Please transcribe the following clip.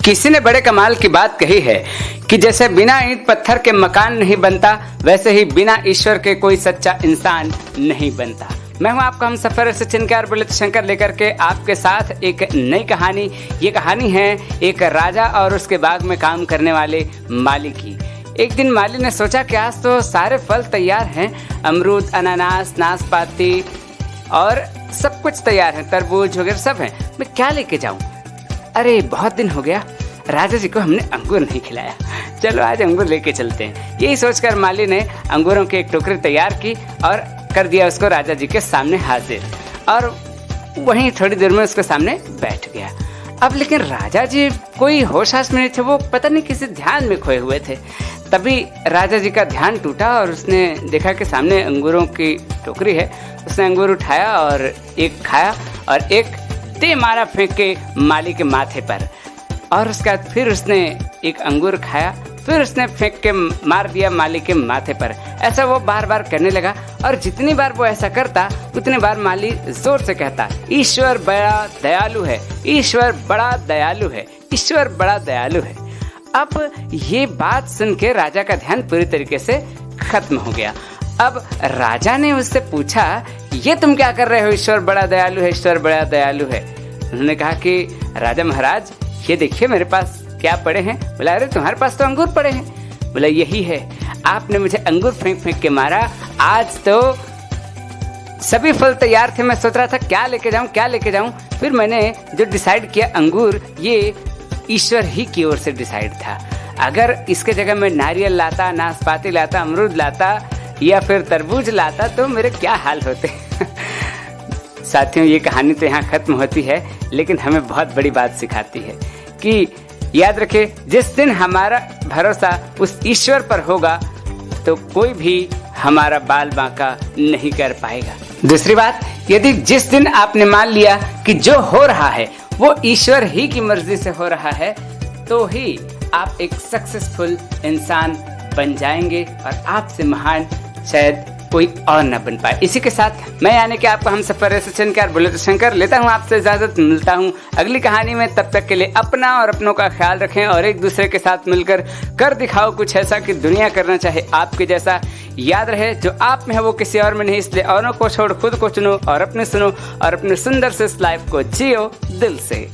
किसी ने बड़े कमाल की बात कही है कि जैसे बिना ईंट पत्थर के मकान नहीं बनता, वैसे ही बिना ईश्वर के कोई सच्चा इंसान नहीं बनता। मैं हूं आपका हम सफर सचिन और बुलेट शंकर लेकर के आपके साथ एक नई कहानी। ये कहानी है एक राजा और उसके बाग में काम करने वाले माली की। एक दिन माली ने सोचा कि आज तो सारे फल तैयार हैं, अमरूद, अनानास, नाशपाती और सब कुछ तैयार है, तरबूज वगैरह सब हैं, मैं क्या लेके जाऊं? अरे बहुत दिन हो गया, राजा जी को हमने अंगूर नहीं खिलाया, चलो आज अंगूर लेके चलते हैं। यही सोचकर माली ने अंगूरों की एक टोकरी तैयार की और कर दिया उसको राजा जी के सामने हाजिर, और वहीं थोड़ी देर में उसके सामने बैठ गया। अब लेकिन राजा जी कोई होश हाश में नहीं थे, वो पता नहीं किसी ध्यान में खोए हुए थे। तभी राजा जी का ध्यान टूटा और उसने देखा कि सामने अंगूरों की टोकरी है। उसने अंगूर उठाया और एक खाया और एक दे मारा फेंक के माली के माथे पर, और उसके बाद फिर उसने एक अंगूर खाया, फिर उसने फेंक के मार दिया माली के माथे पर। ऐसा वो बार बार करने लगा, और जितनी बार वो ऐसा करता उतनी बार माली जोर से कहता, ईश्वर बड़ा दयालु है, ईश्वर बड़ा दयालु है, ईश्वर बड़ा दयालु है। अब ये बात सुन के राजा का ध्यान पूरी तरीके से खत्म हो गया। अब राजा ने उससे पूछा, ये तुम क्या कर रहे हो? ईश्वर बड़ा दयालु है, ईश्वर बड़ा दयालु है। उन्होंने कहा कि राजा महाराज, ये देखिए मेरे पास क्या पड़े हैं। बोला, अरे तुम्हारे पास तो अंगूर पड़े हैं। बोला, यही है, आपने मुझे अंगूर फेंक फेंक के मारा। आज तो सभी फल तैयार थे, मैं सोच रहा था क्या लेके जाऊं क्या लेके जाऊं, फिर मैंने जो डिसाइड किया अंगूर, ये ईश्वर ही की ओर से डिसाइड था। अगर इसके जगह मैं नारियल लाता, नाशपाती लाता, अमरूद लाता या फिर तरबूज लाता तो मेरे क्या हाल होते। साथियों, ये कहानी तो यहाँ खत्म होती है, लेकिन हमें बहुत बड़ी बात सिखाती है कि याद रखें, जिस दिन हमारा भरोसा उस ईश्वर पर होगा तो कोई भी हमारा बाल बांका नहीं कर पाएगा। दूसरी बात, यदि जिस दिन आपने मान लिया कि जो हो रहा है वो ईश्वर ही की मर्जी से हो रहा है, तो ही आप एक सक्सेसफुल इंसान बन जाएंगे और आपसे महान शायद कोई और न बन पाए। इसी के साथ मैं यानी कि आपका हम सफर सचिन और बुलेट शंकर लेता हूँ आपसे इजाजत। मिलता हूँ अगली कहानी में, तब तक के लिए अपना और अपनों का ख्याल रखें और एक दूसरे के साथ मिलकर कर दिखाओ कुछ ऐसा कि दुनिया करना चाहे आपके जैसा। याद रहे, जो आप में है वो किसी और में नहीं, इसलिए औरों को छोड़ खुद को चुनो और अपने सुनो और अपने सुंदर से इस लाइफ को जियो दिल से।